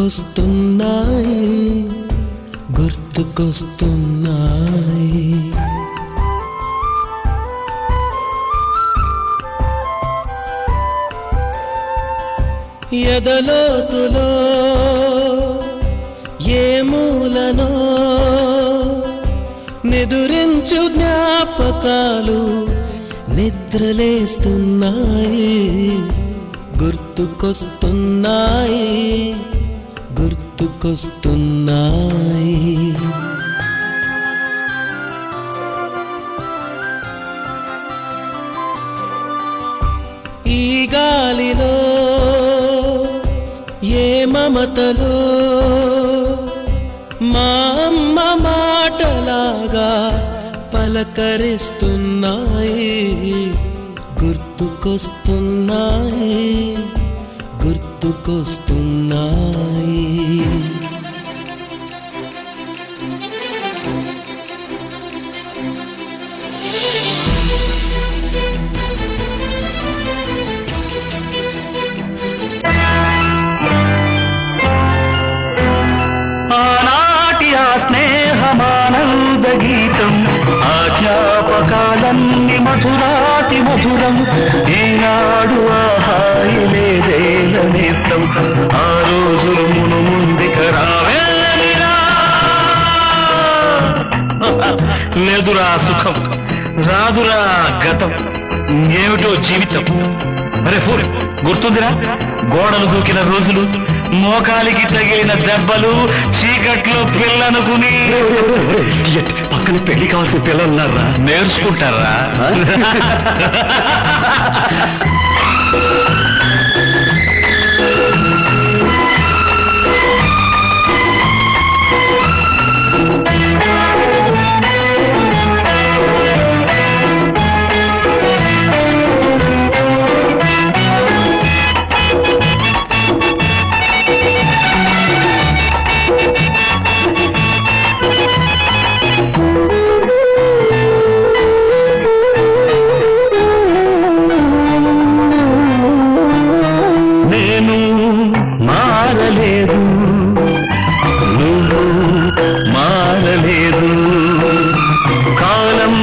గుర్తుకొస్తున్నాయి గుర్తుకొస్తున్నాయి. ఎదలోతులో ఏ మూలనో నిదురించు జ్ఞాపకాలు నిద్రలేస్తున్నాయి గుర్తుకొస్తున్నాయి గుర్తుకొస్తున్నాయి. ఈ గాలిలో ఏ మమతలో మా అమ్మ మాటలాగా పలకరిస్తున్నాయి గుర్తుకొస్తున్నాయి గుర్తుకొస్తున్నాయి. స్నేహమానంద గీతం ఆ జ్ఞాపకాలన్నీ మధురాతి మధురం. ఈనాడు ఆహాయి లేదేల నేత్రం ఆ రోజులు మును ముందుక రావేరా. లేదురా సుఖం రాదురా గతం ఏమిటో జీవితం. అరే ఫూర్ గుర్తుందిరా గోడలు దూకిన రోజులు మోకాలికి తగిలిన దెబ్బలు చీకట్లో పిల్లనుకుని పక్కన పెళ్లి కావాల్సిన పిల్లలున్నారా నేర్చుకుంటారా. కాలం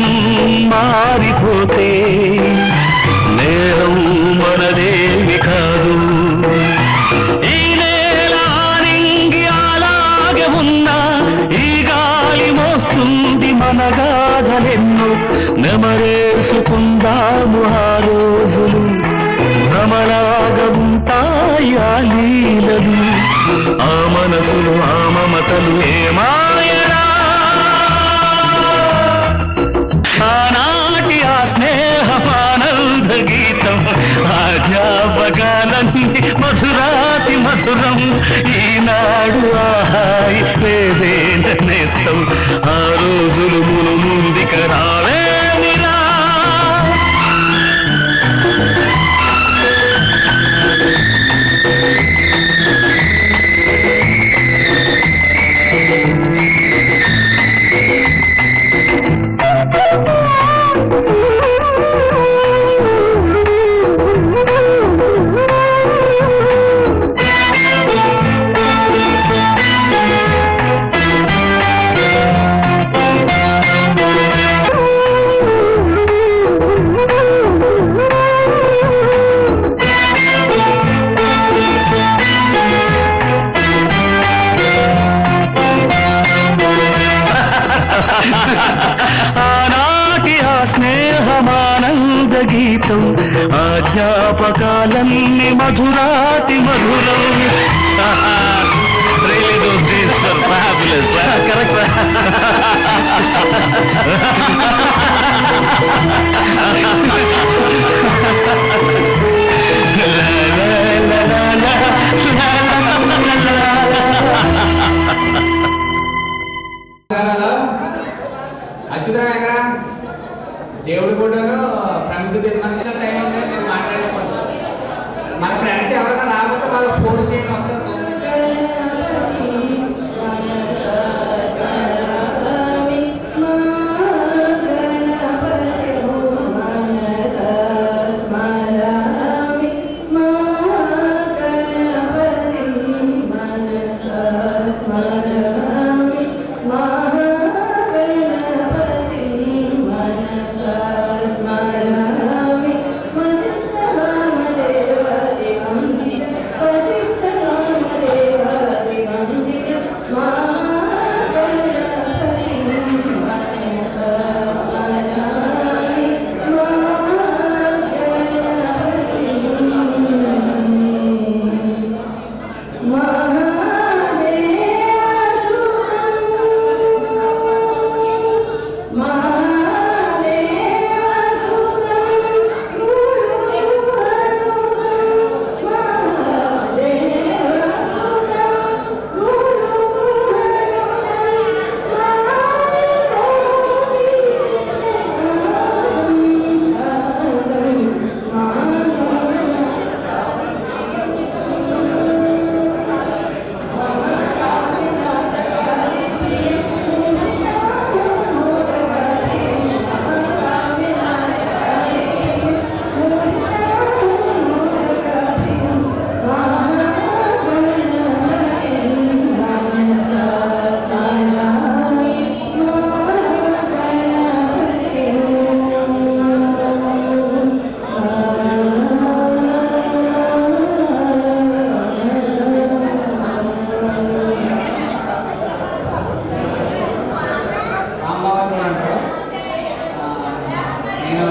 మారిపోతే నేరం మనదేమి కాదు. ఈ నేల నింగి అలాగే ఉన్నా ఈ గాలి మోస్తుంది మన గాథలెన్నో. నెమరేసుకుందాము ఆ రోజులు భ్రమలాగా ఉంటాయి ఆ లీలలు. ఆ మనసులు ఆ మమతలు ఏమాయరా. ఆనాటి ఆ స్నేహమానంద గీతం ఆ జ్ఞాపకాలన్నీ మధురాతి మధురం. ఈనాడు ఆహాయి లేదేన నేస్తం ఆ రోజులు మును ముందుక రావేమిరా. ఆనాటి ఆ స్నేహమానంద గీతం ఆ జ్ఞాపకాలన్నీ మధురాతి మధురం. అచ్యుతం ఎక్కడ దేవుడి ఫోటోను ప్రముఖ మంచి టైం ఉంది నేను మాట్లాడేసుకుంటాను. మన ఫ్రెండ్స్ ఎవరైనా రాకపోతే వాళ్ళు ఫోన్ చేయడం వస్తారు. మనస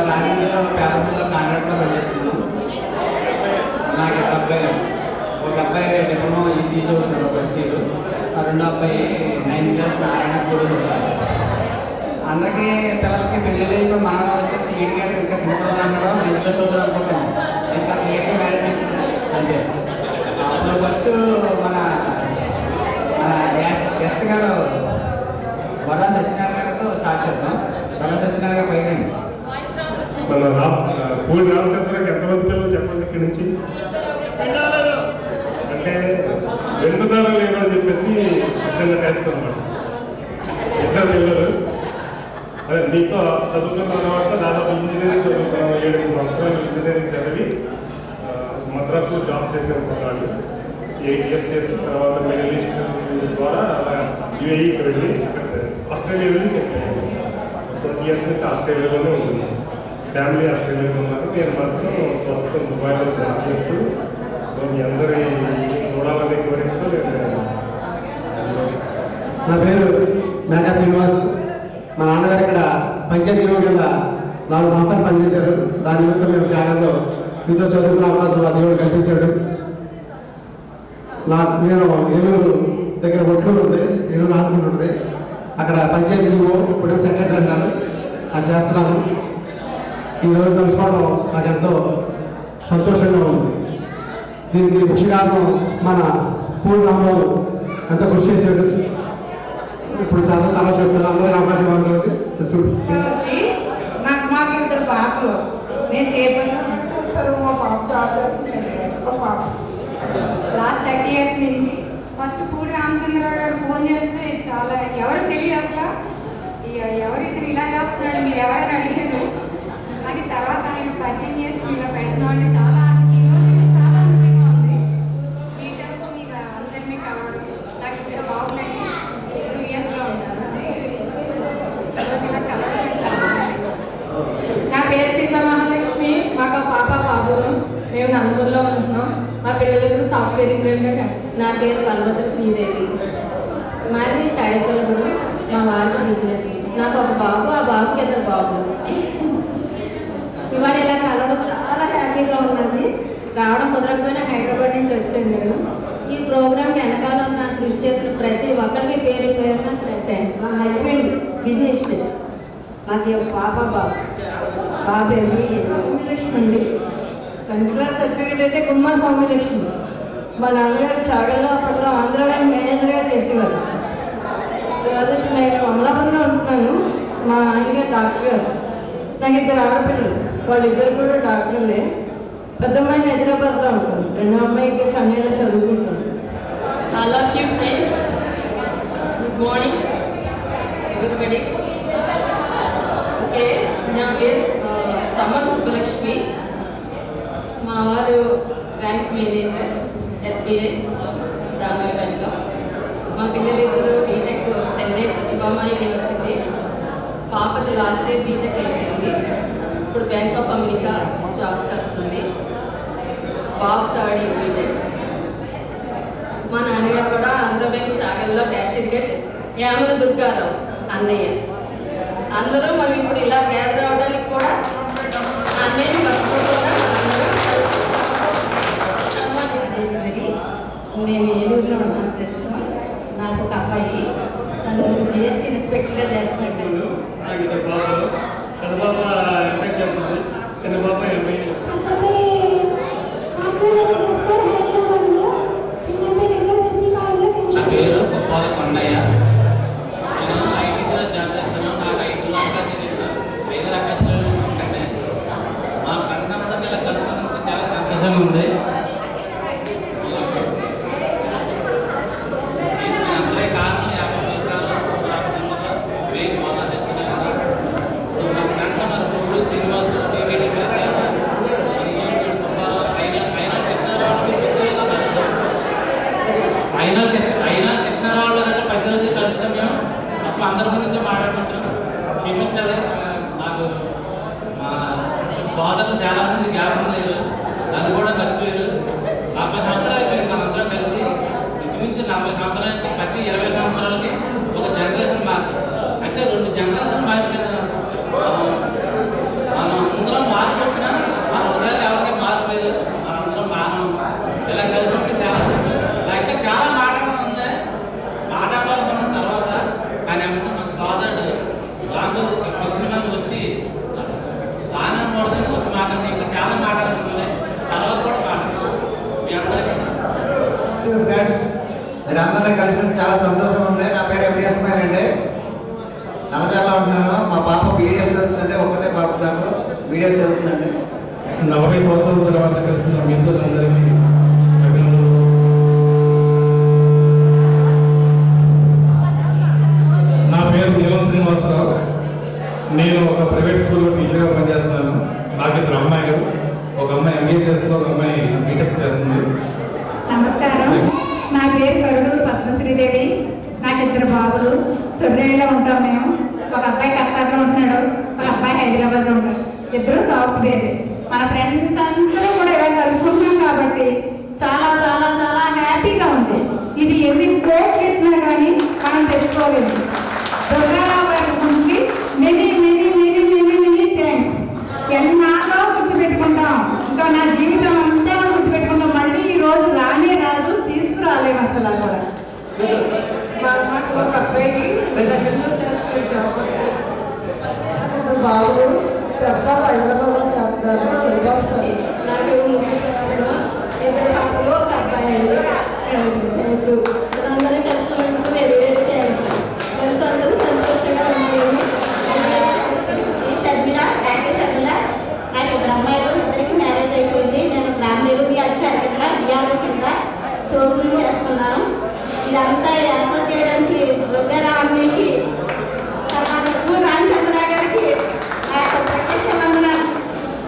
రాజమండ్రిలో పేపర్లో కాంట్రాక్ట్లో పనిచేస్తున్నాను. నాకు ఒక అబ్బాయి డిప్లొమా ఈసీ చదువుతున్నాడు ఫస్ట్ ఇయర్, రెండో అబ్బాయి 9th క్లాస్ నారాయణ స్కూల్ చదువుతారు. అందరికీ పిల్లలకి పెళ్ళిళ్ళు ఇప్పుడు మనం వచ్చి నీట్గా ఇంకా సింపుల్ అన్నాడు ఇంట్లో చదువుతాం అనుకుంటాం, ఇంకా నీట్గా మ్యారేజ్ చేసుకుంటాం అంతే. అప్పుడు ఫస్ట్ మన గెస్ట్ గారు వరా సత్యనారాయణ గారితో స్టార్ట్ చేద్దాం. వరా సత్యనారాయణ గారు పైన మన పూరి రామచంద్రకి ఎంతమంది పిల్లలు చెప్పండి ఇక్కడి నుంచి. అంటే వెంటుతారా లేదా అని చెప్పేసి చిన్న టెస్ట్ అన్నమాట. ఇద్దరు పిల్లలు అదే మీతో చదువుకున్న తర్వాత దాదాపు ఇంజనీరింగ్ చదువుకున్నాం, 7 సంవత్సరాలు ఇంజనీరింగ్ చదివి మద్రాసులో జాబ్ చేశారు వాళ్ళు. 8 years చేసిన తర్వాత మిడిల్ ఈస్ట్ ద్వారా యూఏఈకి వెళ్ళి ఆస్ట్రేలియా వెళ్ళి సెటిల్ అయ్యారు. 20 years నుంచి ఆస్ట్రేలియాలోనే ఉంది. ఫ్యామిలీ ఆస్ట్రేలియాలో ఉన్నారు. నేను మాత్రం ప్రస్తుతం దుబాయ్లో జాబ్ చేస్తూ మీ అందరి చూడాలనే కోరికతో నేను. నా పేరు మేఘా శ్రీనివాస్. మా నాన్నగారు ఇక్కడ పంచాయతీ కింద 4 సంవత్సరాలు పనిచేశారు. దాని నిమిత్తం మేము త్యాగంతో మీతో చదువుకునే అవకాశం ఆ దేవుడు కల్పించాడు. నేను ఏలూరు దగ్గర ఒట్లూరు ఉంది, ఏలూరు ఆనుకుంటు ఉంటుంది. అక్కడ పంచాయతీ ఇప్పుడు సెక్రటరీ అంటారు, అది చేస్తున్నాను. ఈరోజు కలుసుకోవడం నాకు ఎంతో సంతోషంగా ఉంది. దీనికి ముఖ్య కారణం మన పూర్ణ రామరావు ఎంత కృషి చేశాడు. ఇప్పుడు చాలా చాలా చెప్తున్నారు, అందరికీ అవకాశం ఇవ్వాలి. నాకు మాకు 2 పాపలు. నేను ఏ పని చేస్తారు, మా పాప జాబ్ చేస్తున్నాను. పాప లాస్ట్ 30 years నుంచి ఫస్ట్ పూడి రామచంద్రరావు గారు ఫోన్ చేస్తే చాలా ఎవరు తెలియదు అసలు, ఎవరు ఇతను ఇలా చేస్తున్నాడు మీరు ఎవరైనా అడిగారు. కానీ తర్వాత ఆయన పరిచయం చేసుకుని ఇలా పెడుతున్నామంటే చాలా ఈరోజు చాలా ఆనందంగా ఉంది. మీ తరఫు మీకు అందరినీ కలవడం. నాకు 2 బాగున్నాయి, 2 yearsలో ఉంటారు. ఈరోజు ఇలా కలవడం చాలా నా పేరు సీతా మహాలక్ష్మి. మాకు పాప బాబులు. మేము నందూరులో ఉంటున్నాం. మా పిల్లలకు సాఫ్ట్వేర్ ఇంజనీర్గా. నా పేరు పర్వత శ్రీదేవి. మాది తాడేపల్లి. మా వారికి బిజినెస్. నాకు ఒక బాబు, ఆ బాబుకి 2 బాబులు. ఇవాళ ఇలా కలవడం చాలా హ్యాపీగా ఉన్నది. రావడం కుదరకపోయినా హైదరాబాద్ నుంచి వచ్చాను నేను. ఈ ప్రోగ్రామ్కి వెనకాల నాకు కృషి చేసిన ప్రతి ఒక్కరికి పేరు పేరున థ్యాంక్స్. మా హస్బెండ్ బిజినెస్, మాకు పాప బాబు సౌమ్యలక్ష్మి అండి. 10th క్లాస్ సర్టిఫికేట్ అయితే గుమ్మా సౌమ్యలక్ష్మి. మా నాన్నగారు చాగల్లో అప్పట్లో ఆంధ్ర బ్యాంక్ మేనేజర్గా చేసేవారు. తర్వాత నేను అమలాపురంలో ఉంటున్నాను. మా ఆయనగారు డాక్టర్ గారు. నాకు 2 ఆడపిల్లలు, వాళ్ళిద్దరు కూడా డాక్టర్లే. పెద్దమ్మాయి హైదరాబాద్లో ఉంటాను, రెండో అమ్మాయికి చెన్నైలో చదువుకుంటాను. I love you friends. Good morning everybody. Okay, now is Taman Subbalakshmi. మా వారు బ్యాంక్ మేనేజర్ SBI దాని బ్యాంక్లో. మా పిల్లలిద్దరూ బీటెక్ చెన్నై సత్యభామ యూనివర్సిటీ. పాపది లాస్ట్ ఇయర్ బీటెక్ అయిపోయింది, ఇప్పుడు బ్యాంక్ ఆఫ్ అమెరికా జాబ్ చేస్తుంది. బాబు 3rd year బీటెక్. మా నాన్నగారు కూడా ఆంధ్ర బ్యాంక్ చాగల్లో క్యాషియర్గా చేశారు. యామల దుర్గారావు అన్నయ్య. అందరూ మనం ఇప్పుడు ఇలా గ్యాదర్ అవడానికి కూడా అన్నయ్యని మర్చిపోకుండా సన్మానించేసరికి మేము ఏలూరులో ఉన్నాం ప్రస్తుతం. నాకు ఒక అబ్బాయి, తను GST ఇన్స్పెక్టర్గా చేస్తున్నాడు. నాకు 2 బాబులు. పెద్ద పాప ఎంటెక్ చేస్తుంది, చిన్న పాప MBA. నా పేరు గొప్పల కొండయ్య. నేను ఐటీలో జాబ్ చేస్తాను. నాకు 5 లక్షలు ఉంటే మా ఫ్రెండ్స్ అందరినీ ఇలా కలుసుకున్నందుకు చాలా సంతోషంగా ఉంది. అందరే కారణం 50 వర్గాలు మెయిన్ మొన్న తెచ్చినారు. మా ఫ్రెండ్స్ ఉన్నారు, పూడు శ్రీనివాసు, టీవీ సుబ్బారావు, అయినా కృష్ణారావు అంటే 10 రోజులు కలుపుతాం. మేము అప్పుడు అందరి గురించి మాట్లాడుకుంటాం. క్షమించాలి, నాకు మా సోదరులు చాలామంది జ్ఞాపకం లేదు, అది కూడా మర్చిపోయారు. 40 సంవత్సరాలు అయిపోయింది మనందరం కలిసి. ఇంచుమించు 40 సంవత్సరాలకి ప్రతి 20 సంవత్సరాలకి ఒక జనరేషన్ మార్పు, అంటే 2 జనరేషన్ మారిపోయింది. మనం మీరందరినీ కలిసినప్పుడు చాలా సంతోషం ఉంది. నా పేరు ఎండిఎస్ అండి, నల్లజర్లో ఉంటున్నాను. మా పాప బీడిఎస్ చదువుతుందంటే, ఒకటే పాప నాకు బీడిఎస్ చదువుతుందండి. 40 సంవత్సరాల తర్వాత కలిసిన మిత్రులందరికీ నా పేరు నీలం శ్రీనివాసరావు. నేను ఒక ప్రైవేట్ స్కూల్లో టీచర్గా పనిచేస్తున్నాను. నాకు 2 అమ్మాయిలు, ఒక అమ్మాయి ఎంబీఏ చేస్తుంది, ఒక అమ్మాయి బీటెక్ చేస్తుంది. నమస్కారం, నా పేరు కరుడూరు పద్మశ్రీదేవి. నాకు 2 బాబులు. తొర్రేళ్ళలో ఉంటాం మేము. ఒక అబ్బాయి కత్తార్లో ఉంటున్నాడు, ఒక అబ్బాయి హైదరాబాద్లో ఉంటాడు. 2 సాఫ్ట్వేర్. మన ఫ్రెండ్స్ అందరూ కూడా ఇలా కలుసుకుంటున్నాం కాబట్టి చాలా చాలా చాలా హ్యాపీగా ఉంది. ఇది ఎన్ని కోట్లు పెట్టినా కానీ మనం తెచ్చుకోలేదు. దుర్గారావు గారి గురించి many many many many many thanks. ఎన్నాళ్ళో గుర్తుపెట్టుకుంటాం, ఇంకా నా జీవితం అంతా గుర్తుపెట్టుకుంటాం. మళ్ళీ ఈ రోజు రానే రాదు, తీసుకురాలేము అసలు. కూడా మాకు ఒక అబ్బాయి బాబు పెద్ద హైదరాబాద్లో చేస్తారు, చంద్రబాబు సార్. నాకు ఒక అబ్బాయి అండి. అందరూ కలిసినందుకు వెరీ వెరీ థ్యాంక్స్. కలిసి అందరూ సంతోషంగా ఉన్నాము. Sharmila, thank you Sharmila. నాకు 2 అమ్మాయిలు, 2కి మ్యారేజ్ అయిపోయింది. నేను గ్రామ నిరుద్యోగ అధికారిగా బీఆర్ఓ కింద తోపులు చేస్తున్నాను. ఇదంతా ఏర్పాటు చేయడానికి దుర్గారావుకి, రామచంద్ర గారికి ఆ యొక్క ప్రత్యక్ష వందనాలు.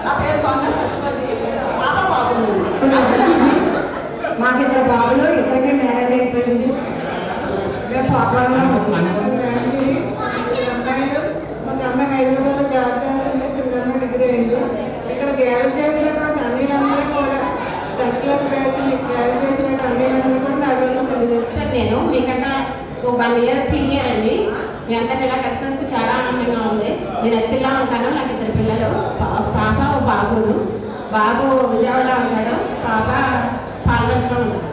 నా పేరు కొండ సత్యవతి. పాప బాబు మాకు 2 బాబులు, 2కి మ్యారేజ్ అయిపోయింది. మేము పాపంలో అమ్మాయిలు. ఒక అమ్మాయి హైదరాబాద్లో జాబ్ చేస్తుంటే, చిన్న అమ్మాయి డిగ్రీ అయింది. ఇక్కడ గ్యాదర్ చేసినటువంటి అన్నిలందరూ కూడా 10th క్లాస్ బ్యాచ్ గ్యాదర్ చేసినటువంటి అన్నిలందరూ కూడా నా రోజు తెలియజేస్తాను. నేను మీకన్నా ఒక 1 ఇయర్ సీనియర్ అండి. మీ అందరిని ఇలా కలిసినందుకు చాలా ఆనందంగా ఉంది. నేను ఎత్తిలా ఉంటాను. నాకు 2 పిల్లలు, పాప ఒక బాబును. బాబు విజయవాడలో ఉంటాడు, పాప పాల్గొంలో ఉంటాడు.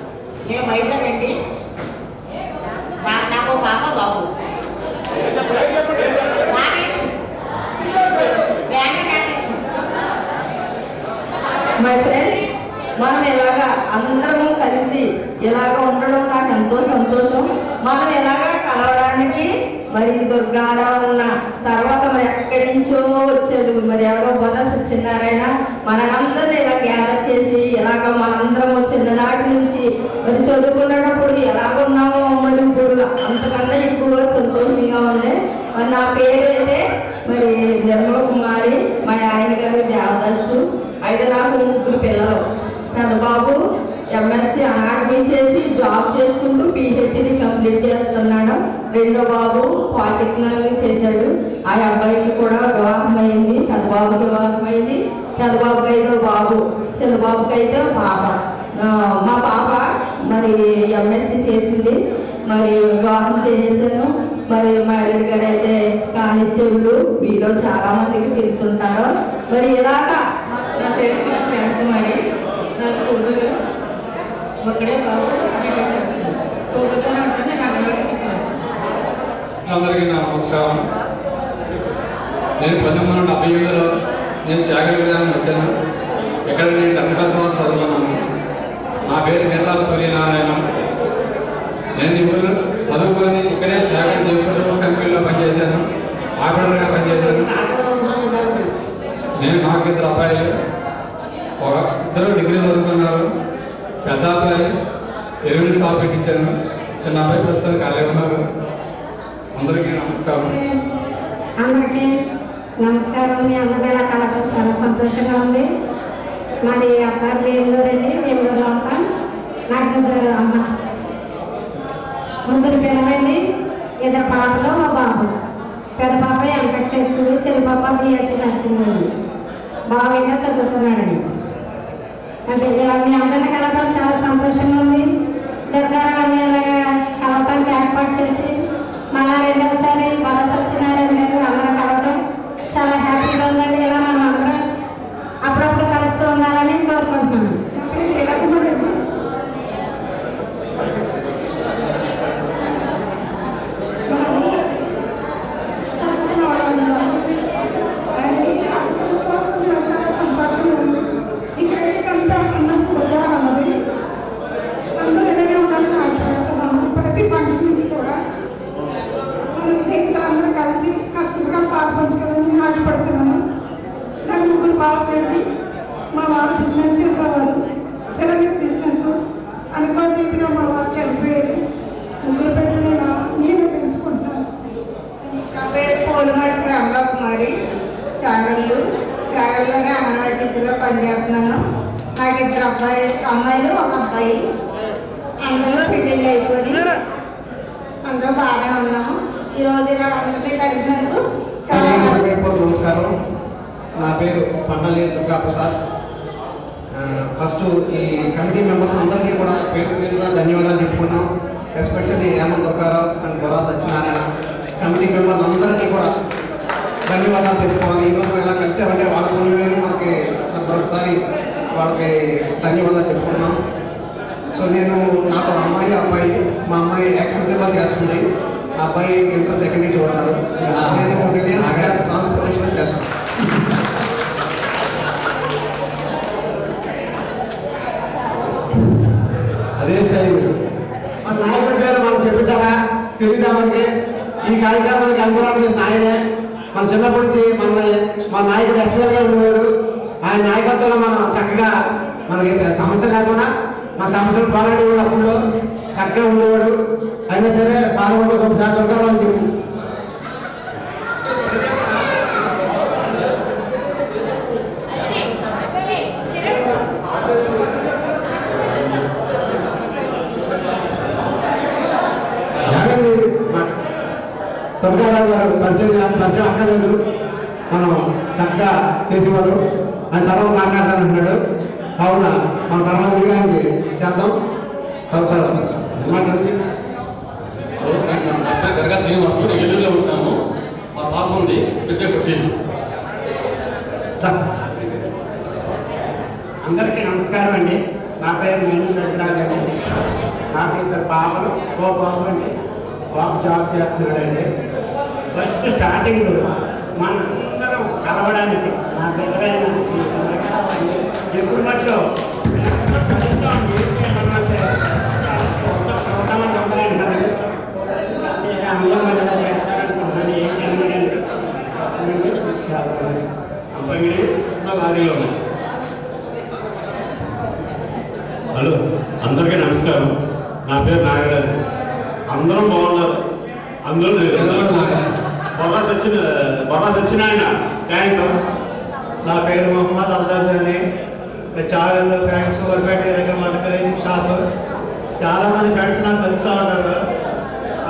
నేను వైజాగ్ అండి. నాకు పాప బాబు. మై ఫ్రెండ్స్, మనం ఇలాగా అందరము కలిసి ఇలాగ ఉండడం నాకు ఎంతో సంతోషం. మనం ఇలాగా కలవడానికి మరి దుర్గారావు అన్న తర్వాత మరి ఎక్కడి నుంచో వచ్చాడు, మరి ఎవరో బొల్ల సత్యనారాయణ మనందరినీ ఇలా గ్యాదర్ చేసి ఇలాగ మనందరము చిన్ననాటి నుంచి మరి చదువుకున్నప్పుడు ఎలాగున్నామో మరి ఇప్పుడు అంతకన్నా ఎక్కువగా సంతోషంగా ఉంది. మరి నా పేరు అయితే మరి నిర్మల కుమారి, మా ఆయన గారు దేవదాసు. అయితే నాకు 3 పిల్లలు. పెద్ద బాబు ఎంఎస్సి అనాటమీ చేసి జాబ్ చేసుకుంటూ పిహెచ్డి కంప్లీట్ చేస్తున్నాడు. 2వ బాబు పాలిటెక్నిక్ చేశాడు. ఆ అబ్బాయికి కూడా వివాహం అయింది. పెద్ద బాబుకి వివాహం అయింది. పెద్ద బాబుకి 5వ బాబు, చిన్న బాబుకి అయితే పాప. మా పాప మరి ఎంఎస్సి చేసింది, మరి వివాహం చేసేసాను. మరి మా అల్లుడి గారు అయితే కానిస్టేబుల్. మీలో చాలా మందికి తెలుసుంటారు. మరి ఇలాగా నా పేరు కుమారి. నాకు ఊరు ఒకడే బాబు. అందరికీ నమస్కారం. నేను 1977లో నేను చాగల్ గ్రామం వచ్చాను. ఇక్కడ నేను 10th క్లాస్ వరకు చదువుకున్నాను. నా పేరు నిసాల సూర్యనారాయణ. నేను ఇప్పుడు చదువుకొని ఇక్కడే చాగల్ జంపూర్ కంపెనీలో పనిచేశాను, ఆపరేటర్గా పనిచేశాను. నేను నాకు 2 అబ్బాయిలు, 2 డిగ్రీ చదువుకున్నారు. పెద్ద అబ్బాయి ఎరువులు స్టాప్ పెట్టించాను, చిన్న అబ్బాయి ప్రస్తుతం ఖాళీ ఉన్నారు. అందరికీ నమస్కారం. అందరికీ నమస్కారం. మీ అందరూ ఇలా కలపడం చాలా సంతోషంగా ఉంది. మాది అబ్బాయి వేలూరండి, వేలూరులో ఉంటాం. నాకు 3 పిల్లలండి, 2 పాపలు, మా బాబు. పెద్ద పాప ఎంటెక్ చేస్తుంది, చిన్న పాప బీఎస్సీ నర్సింగ్ అండి. బాబు ఇంకా చదువుతున్నాడండి. అంటే ఇలా మీ అందరినీ కలపడం చాలా సంతోషంగా ఉంది. దుర్గారావుని ఇలాగా కలపడానికి ఏర్పాటు చేసి మళ్ళా 2వసారి బొల్ల సత్యనారాయణ గారు అందరూ కలవడం చాలా హ్యాపీగా ఉందండి. ఇలా మనం అందరం అప్పుడప్పుడు కలుస్తూ ఉండాలని కోరుకుంటున్నాను. అందరూ ఎలాగే ఉండాలని ఆశపడుతున్నాము. షాప్ పెట్టి మా వారు బిజినెస్ చేసేవారు, సెరమిక్ బిజినెస్. అనుకోని రీతిగా మా వారు చనిపోయేది. ముగ్గురు పెట్టి నేను పెంచుకుంటాను. నా పేరు పోలిమట్టి రంగకుమారి. చాగల్లోనే అంగన్వాడీ టీచర్గా పనిచేస్తున్నాను. నాకు 2 అమ్మాయిలు 1 అబ్బాయి. అందరూ పెళ్ళిళ్ళు అయిపోయి అందరూ బాగానే ఉన్నాము. ఈరోజు ఇలా అందరినీ కలిసినందుకు చాలా నమస్కారం. నా పేరు పండలి దుర్గాప్రసాద్. ఫస్ట్ ఈ కమిటీ మెంబర్స్ అందరికీ కూడా పేరుగా ధన్యవాదాలు చెప్పుకున్నాం. Especially Hemanth Durgarao and Bora Satyanarayana committee members అందరికీ కూడా ధన్యవాదాలు చెప్పుకోవాలి. ఈరోజు ఇలా కలిసామంటే వాళ్ళ పుణ్యమేని మనకి మరొకసారి వాళ్ళకి ధన్యవాదాలు చెప్పుకున్నాం. సో నేను నాకు అమ్మాయి అబ్బాయి, మా అమ్మాయి యాక్సిడెంట్ చేస్తుంది, ఆ అబ్బాయి ఇంటర్ సెకండ్ ఇయర్ ఉన్నాడు. నేను రిలయన్స్ గ్యాస్ ట్రాన్స్పోర్టేషన్ చేస్తాను. అదే స్టైల్ మన నాయకుడి పేరు మనం చెప్పించాలా తెలియదా మనకి? ఈ కార్యక్రమానికి అనుకూలం చేసిన ఆయనే. మన చిన్నప్పటి నుంచి మన నాయకుడు ఎస్పీగా ఉండేవాడు. ఆయన నాయకత్వంలో మనం చక్కగా మనకి సమస్య లేకుండా మన సమస్యలు పోరాడేవాడు. అప్పుడు చక్కగా ఉండేవాడు. అయినా సరే పాల్గొంటూ ఒకసారి దొరకాలని చెప్పి దుర్గారావు గారు పరిచయం అక్కర్లేదు, మనం చక్కగా చేసేవాడు. ఆయన తర్వాత మాట్లాడాలంటున్నాడు. కావున మన తర్వాత తిరిగానికి చేద్దాం. గరగా శ్రీనివాసు, ఎల్లులో ఉంటాము. మా పాప ఉంది, అందరికీ నమస్కారం అండి. నా పేరు మేనేజర్. నాకు 2 పాపలు, ఓ బాబు అండి. బాబు జాబ్ చేస్తున్నాడండి. ఫస్ట్ స్టార్టింగ్ మనందరం కలవడానికి నా దగ్గరైన ఎప్పుడు మట్లో హలో, అందరికీ నమస్కారం. నా పేరు నాగరాజు. అందరం బాగున్నారు. అందరూ బొర్రా సత్యనారాయణ థ్యాంక్స్. నా పేరు మొహమ్మద్ అబ్దాల్ అని. చాగల్లో ఫ్రెండ్స్ ఫ్యాక్టరీ దగ్గర మల్టిప్లైజింగ్ షాప్. చాలామంది ఫ్రెండ్స్ నాకు కలుస్తూ ఉంటారు.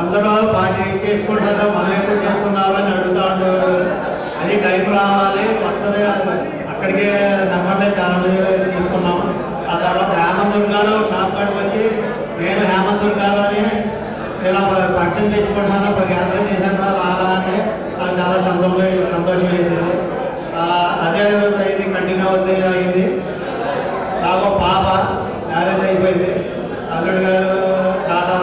అందరూ పార్టీ చేసుకుంటారు, మనం ఎప్పుడు చేసుకున్నారో అని అడుగుతూ ఉంటారు. అది టైం రావాలి, వస్తుంది. అక్కడికే నెంబర్లే చాలా తీసుకున్నాం. ఆ తర్వాత హేమంత్ గారు షాప్ కాడికి వచ్చి నేను హేమంత్ గారు అని ఇలా ఫంక్షన్ తెచ్చుకుంటున్నాను, ఒక గ్యాదరింగ్ చేశాను రాలా అంటే నాకు చాలా సంతోషం వేసింది. అదే ఇది కంటిన్యూ అయింది. నాకు పాప మ్యారేజ్ అయిపోయింది. అల్లుడు గారు టాటా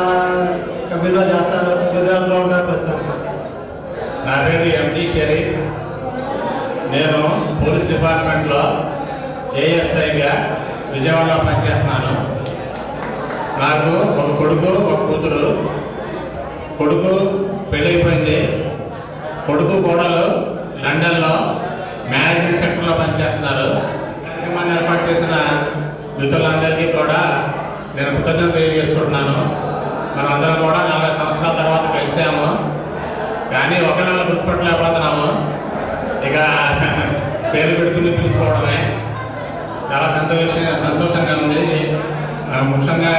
కంపెనీలో చేస్తారు, గుజరాత్లో ఉంటారు ప్రస్తుతం. నా పేరు ఎండి షరీఫ్. నేను పోలీస్ డిపార్ట్మెంట్లో ఏఎస్ఐగా విజయవాడలో పనిచేస్తున్నాను. నాకు ఒక కొడుకు, ఒక కూతురు. కొడుకు పెళ్ళైపోయింది. కొడుకు కోడలు లండన్లో మేనేజ్మెంట్ సెక్టర్లో పనిచేస్తున్నారు. కార్యక్రమాన్ని ఏర్పాటు చేసిన మిత్రులందరికీ కూడా నేను కృతజ్ఞతలు తెలియజేసుకుంటున్నాను. మనమందరం కూడా 40 సంవత్సరాల తర్వాత కలిసాము, కానీ ఒకరిని గుర్తుపట్టలేకపోతున్నాము. ఇక పేరు పెట్టుకుని పిలుచుకోవడమే చాలా సంతోషంగా ఉంది. ముఖ్యంగా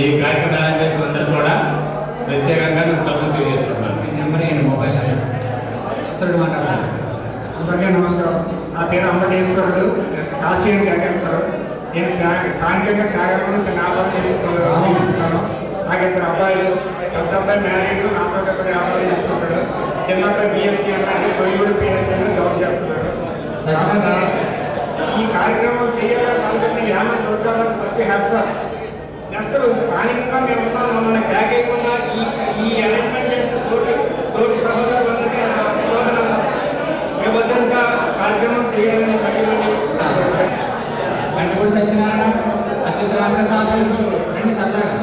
ఈ కార్యక్రమం చేసినందరూ కూడా ప్రత్యేకంగా నేను కృతజ్ఞతలు తెలియజేస్తున్నాను. నెంబర్ ఏంటి మొబైల్ మాట్లాడాలి. అందరికీ నమస్కారం. నా పేరు అంబటేశ్వరుడు, కాశీ కాకేస్తారు. నేను స్థానికంగా సాగర్లో వ్యాపారం చేసుకుంటాను. నాకు 2 అబ్బాయిలు. పెద్ద అబ్బాయి మ్యారీడ్, నాతో కూడా వ్యాపారం చేసుకుంటాడు. చిన్న అబ్బాయి బిఎస్సీ అంటే కొయ్యూరు పిహెచ్లో జాబ్ చేస్తున్నాడు. ఈ కార్యక్రమం చేయాలని అనుకుంటే హేమంత్ దుర్గారావు ప్రతి హ్యాప్సాప్. నెక్స్ట్ స్థానికంగా మేము ఉన్నాం. మమ్మల్ని కేకేయకుండా ఈ అరేంజ్మెంట్ చేసిన తోటి సహోదరులందరికీ రేపొద్దు ఇంకా కార్యక్రమం చేయాలని పట్టింది. గంటపూడి సత్యనారాయణ, అచ్యుత రామప్రసాద్ రండి సరదాగా.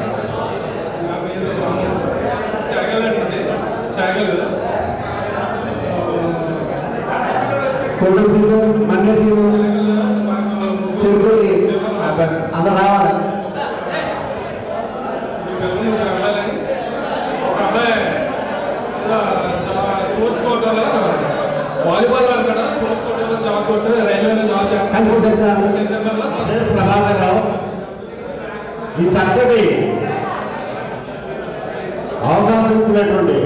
చాగల్ కోటి సీను మన్య సీను చెరుకుని అందరూ రావాలి. ఒక అబ్బాయి స్పోర్ట్స్ కోటాలో వాలీబాల్ ఆడతాడు. స్పోర్ట్స్ కోటాలో జాబ్ కొట్టి రైల్వేలో జాబ్ ప్రభాకర్ రావు ఈ చక్కటి అవకాశం ఇచ్చినటువంటి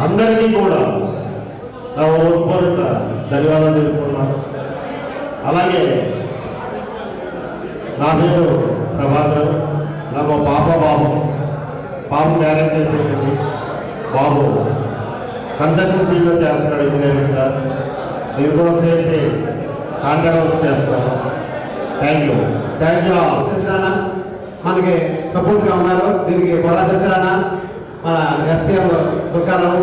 అందరికీ కూడా నా ఉత్పూర్వక ధన్యవాదాలు తెలుపుకున్నాను. అలాగే నా పేరు ప్రభాకర్, నాకు పాప మ్యారేజ్ అయిపోయింది. బాబు కన్స్ట్రక్షన్ ఫీల్డ్లో చేస్తున్నాడు ఇంజనీరింగ్గా. నేను కూడా సేఫ్టీ కాంట్రాక్ట్ వర్క్ చేస్తున్నాను. థ్యాంక్ యూ సత్యనారాయణ మనకి సపోర్ట్గా ఉన్నారు. దీనికి బొర్రా సత్యనారాయణ, మన ఎస్పీఎల్ దుర్గారావు,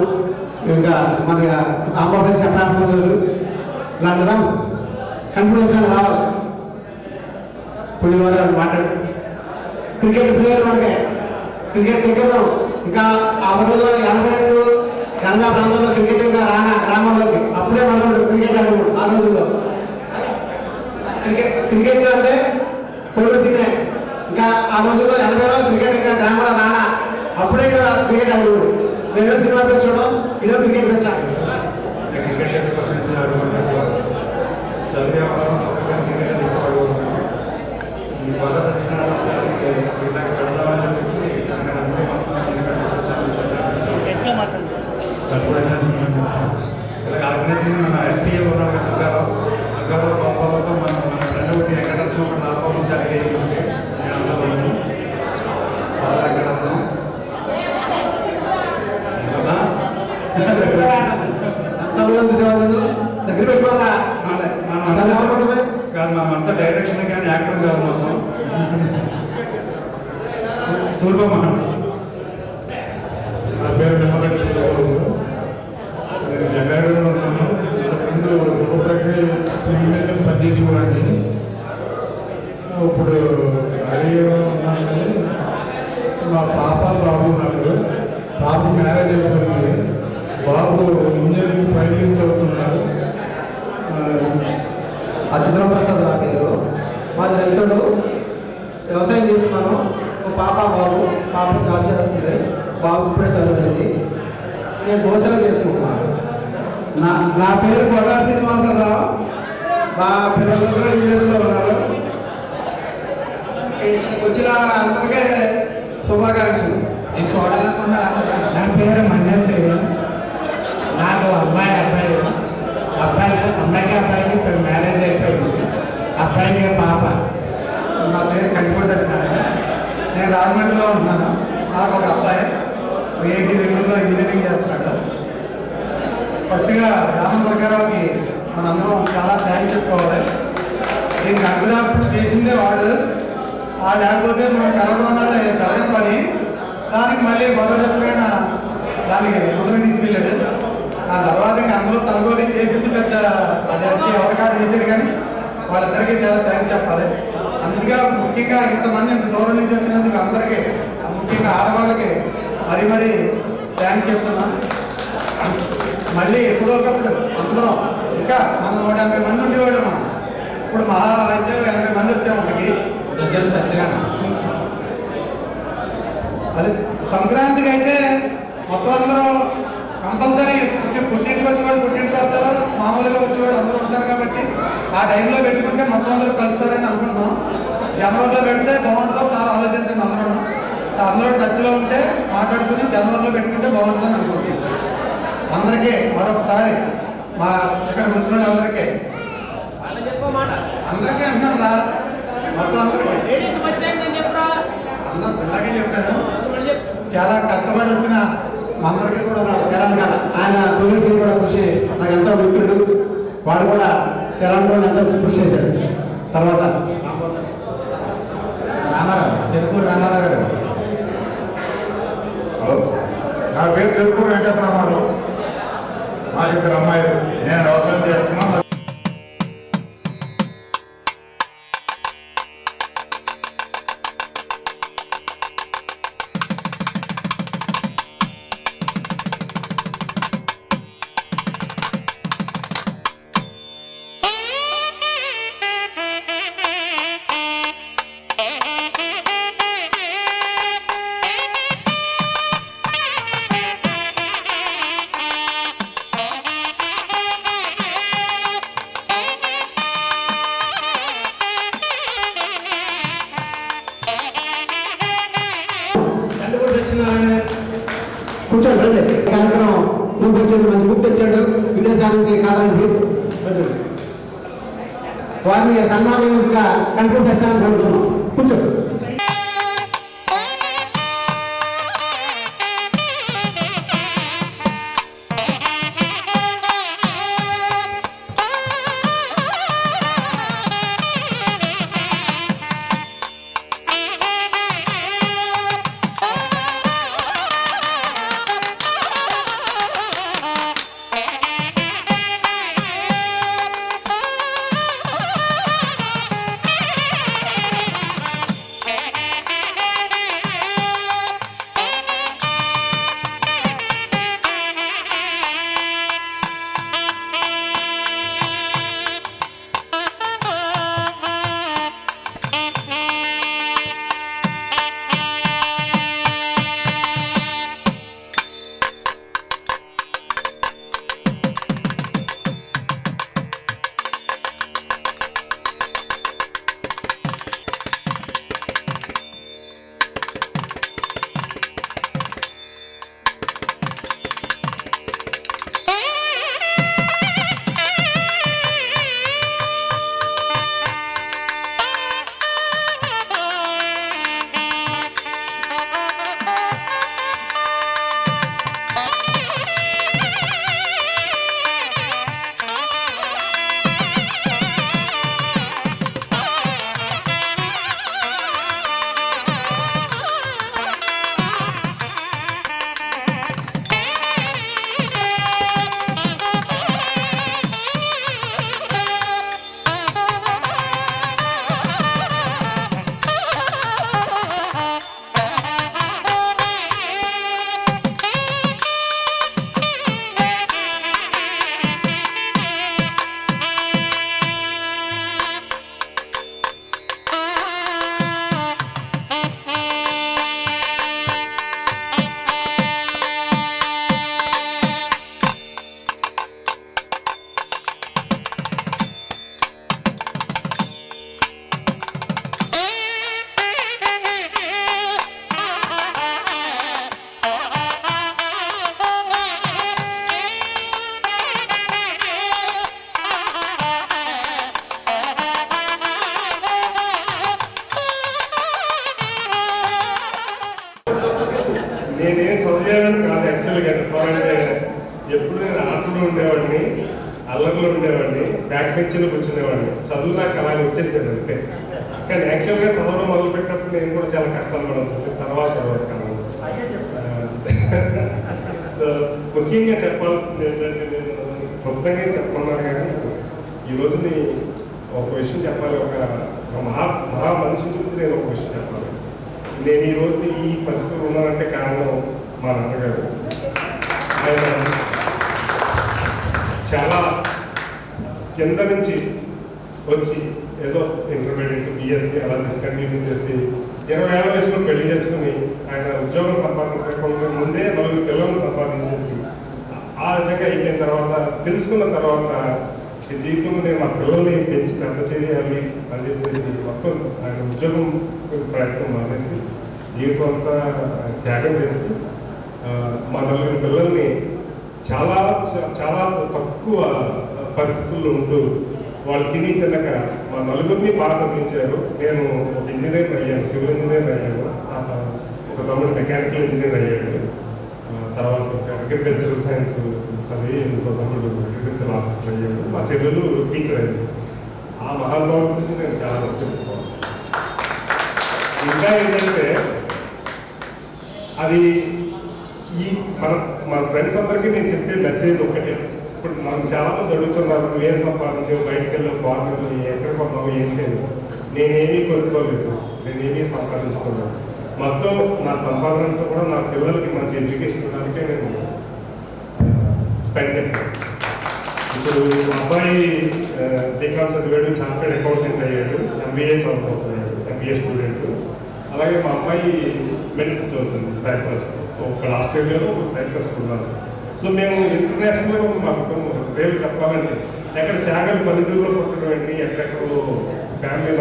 ఇంకా మన రాంబాబు చెప్పాల్సిన లేదు. ఇలాంటి కన్ఫ్యూజన్ రావాలి. పులివర మాట్లాడు క్రికెట్ ప్లేయర్ మనకి క్రికెట్ దిగ్గజం. ఇంకా ఆ రోజుల్లో 82 ప్రాంతంలో క్రికెట్ ఇంకా గ్రామంలోకి అప్పుడే మనోడు క్రికెట్ ఆడు. ఆ రోజుల్లో క్రికెట్ అంటే కొడుకు సీనే. ఇంకా ఆ రోజుల్లో 80లో క్రికెట్ ఇంకా గ్రామంలో రానా అప్పుడే క్రికెట్ ఆడు. నేను సినిమా పెంచడం ఇదో క్రికెట్ పెంచాను. ఈ వల్ల సత్యనారాయణ సార్ ఇలాగ పెడదామని చెప్పి ఇలాగ ఆర్గనైజింగ్ మన ఎస్పీఏ ఉన్నాం దుర్గారావు గొప్పలతో మన ఫ్రెండ్ ఒకటి ఎక్కడ చూడండి నా కోసం జరిగేది నేను అందరూ వాళ్ళ దగ్గర చూసేవాళ్ళు దగ్గర పెట్టుకోవాలా కాదు మనమంతా డైరెక్షన్ కానీ యాక్టర్ కాదు మొత్తం సూర్యమోహన్. నా పేరు నిమ్మగడ్డ నేను జగాడిలో ఉన్నాను. ఇంతకుముందు మీద పనిచేసేవాడిని. ఇప్పుడు అడిగి ఉన్నాను. మా పాప బాబు ఉన్నారు. పాప మ్యారేజ్ అయిపోయింది. బాబు ఇంజనీరింగ్ ఫైనల్ అవుతున్నారు. అచ్యుత ప్రసాద్ నా పేరు. మాది రైతులు, వ్యవసాయం చేస్తున్నాను. బాబు పాప జాబ్ చేస్తుంది. బాబు ఇప్పుడే చదువుతుంది. నేను గోసేవ చేసుకుంటున్నాను. నా పేరు కొట్ట శ్రీనివాసరావు. మా పిల్లలు కూడా యూఎస్లో ఉన్నారు. వచ్చిన అందరికీ శుభాకాంక్షలు. నేను చూడాలనుకున్నాను. నా పేరు మన్యశ్రీ. నాకు అబ్బాయికి అబ్బాయికి మ్యారేజ్ అయిపోయింది. అబ్బాయికి పాప. నా పేరు కంటిపూడి సత్యనారాయణ. నేను రాజమండ్రిలో ఉంటున్నాను. నాకు ఒక అబ్బాయి ఐఐటి బెంగళూరులో ఇంజనీరింగ్ చేస్తున్నాడు. ఫస్ట్గా రామన్ దుర్గారావుకి మనందరం చాలా థ్యాంక్స్ చెప్పుకోవాలి. దీనికి అంకురార్పణ చేసిందే వాడు. ఆ లేకపోతే మనం కలవడం అన్నది జరగని పని. దానికి మళ్ళీ భద్రతమైన దానికి ముందుకు తీసుకెళ్ళాడు. ఆ తర్వాత ఇంకా అందరూ తనగోని చేసింది పెద్ద అది అంటే ఎవరికాడ చేసాడు. కానీ వాళ్ళందరికీ చాలా థ్యాంక్స్ చెప్పాలి. అందుకే ముఖ్యంగా ఇంతమంది ఇంత దూరం నుంచి వచ్చినందుకు అందరికీ, ముఖ్యంగా ఆడవాళ్ళకి మరీ థ్యాంక్స్ చెప్తున్నాం. మళ్ళీ ఎప్పుడో ఒకప్పుడు అందరం ఇంకా మనం 180 మంది ఉండేవాడు. మనం ఇప్పుడు మహా అయితే 80 మంది వచ్చాము. ఒకటికి అది సంక్రాంతికి అయితే మొత్తం అందరూ కంపల్సరీ పుట్టింటికి వచ్చేవాడు పుట్టింటికి వస్తారు. మామూలుగా వచ్చేవాడు అందరూ ఉంటారు. కాబట్టి ఆ టైంలో పెట్టుకుంటే మొత్తం అందరూ కలుపుతారని అనుకుంటున్నాం. జనవరిలో పెడితే బాగుంటుందో చాలా ఆలోచించండి. అందరూ టచ్లో ఉంటే మాట్లాడుకుని జనవరిలో పెట్టుకుంటే బాగుంటుందని అనుకుంటున్నాం. అందరికీ మరొకసారి మా ఇక్కడికి వచ్చిన అందరికీ అంటున్నాను రా మొత్తం అందరికీ అందరూ పిల్లకే చెప్పాను. చాలా కష్టపడి వచ్చిన మా అందరికీ కూడా తెలంగాణ ఆయన పోలీసులు కూడా కృషి నాకు ఎంతో మిత్రుడు. వాడు కూడా తెలంగాణ ఎంతో కృషి చేశాడు. తర్వాత చెరుకూరు రామారావు గారు. నా పేరు చెరుకూరు వెంకటరామారావు. మా ఇద్దరు అమ్మాయిలు. నేను వ్యవసాయం చేస్తున్నాను. వారిని సన్మానంగా కన్ఫర్మ్ చేస్తానని కోరుతున్నాం. కూర్చో. నేనేం చదివానని కాదు యాక్చువల్గా చెప్పాలంటే, ఎప్పుడు నేను ఆటలో ఉండేవాడిని, అల్లర్లో ఉండేవాడిని, బ్యాక్ బెంచ్లో కూర్చునేవాడిని. చదువు నాకు అలాగే వచ్చేసేది అంతే. కానీ యాక్చువల్గా చదవడం మొదలుపెట్టినప్పుడు నేను కూడా చాలా కష్టాలు పడడం చూసాను తర్వాత కాలంలో. ముఖ్యంగా చెప్పాల్సింది ఏంటంటే, నేను క్లుప్తంగా చెప్పుకున్నాను కానీ ఈరోజు ఒక విషయం చెప్పాలి. ఒక మహా మనిషి గురించి నేను ఒక విషయం చెప్పాలి. నేను ఈ రోజు ఈ పరిస్థితులు ఉన్నానంటే కారణం మా నాన్నగారు. ఆయన చాలా కింద నుంచి వచ్చి ఏదో ఇంటర్మీడియట్ బిఎస్సీ అలా డిస్కంటిన్యూ చేసి 20 ఏళ్ల వయసులో పెళ్లి చేసుకుని ఆయన ఉద్యోగం సంపాదించకుండా ముందే 4 పిల్లలను సంపాదించేసి ఆ విధంగా అయిపోయిన తర్వాత తెలుసుకున్న తర్వాత ఈ జీవితంలో నేను మా పిల్లల్ని పెంచి పెద్ద చేయాలి అని చెప్పేసి మొత్తం ఆయన ఉద్యోగం ప్రయత్నం మానేసి జీవితం అంతా త్యాగం చేసి మా 4 పిల్లల్ని చాలా చాలా తక్కువ పరిస్థితుల్లో ఉంటూ వాళ్ళు తిని తినక మా 4 బాగా చదివించారు. నేను ఒక ఇంజనీర్ అయ్యాను, సివిల్ ఇంజనీర్ అయ్యాను. ఒక తమ్ముడు మెకానికల్ ఇంజనీర్ అయ్యాడు. తర్వాత అగ్రికల్చరల్ సైన్స్ చదివి ఇంకో తమ్ముడు అగ్రికల్చర్ ఆఫీసర్ అయ్యాడు. మా చెల్లెలు టీచర్ అయ్యాడు. ఆ మహానుభావుల గురించి నేను చాలా చెప్పుకోవాలి. ఇంకా ఏంటంటే అది మన ఫ్రెండ్స్ అందరికీ నేను చెప్పే మెసేజ్ ఒకటే. ఇప్పుడు మనకు చాలా మంది అడుగుతున్నారు, నువ్వేం సంపాదించావు, బయటకు వెళ్ళావు, ఫారెన్ ఎక్కడికి వన్నావు, ఏం లేదు. నేనేమీ కొనుక్కోలేదు, నేనేమీ సంపాదించుకోలేదు. మొత్తం నా సంపాదనతో కూడా నా పిల్లలకి మంచి ఎడ్యుకేషన్ ఇవ్వడానికే నేను స్పెండ్ చేస్తాను. ఇప్పుడు మా అబ్బాయి బీకామ్ చదివాడు, చార్టెడ్ అకౌంటెంట్ అయ్యాడు, ఎంబీఏ చదువుతున్నాడు, ఎంబీఏ స్టూడెంట్. అలాగే మా అమ్మాయి మెడిసిన్ చదువుతుంది సైప్రస్. సో ఇక్కడ ఆస్ట్రేలియాలో సైప్రస్ ఉన్నాను. సో మేము ఇంటర్నేషనల్గా మా కుటుంబం పేరు చెప్పాలంటే ఎక్కడ చాగలు పల్లెటూరులో పుట్టడం ఏంటి, ఎక్కడెక్కడో ఫ్యామిలీ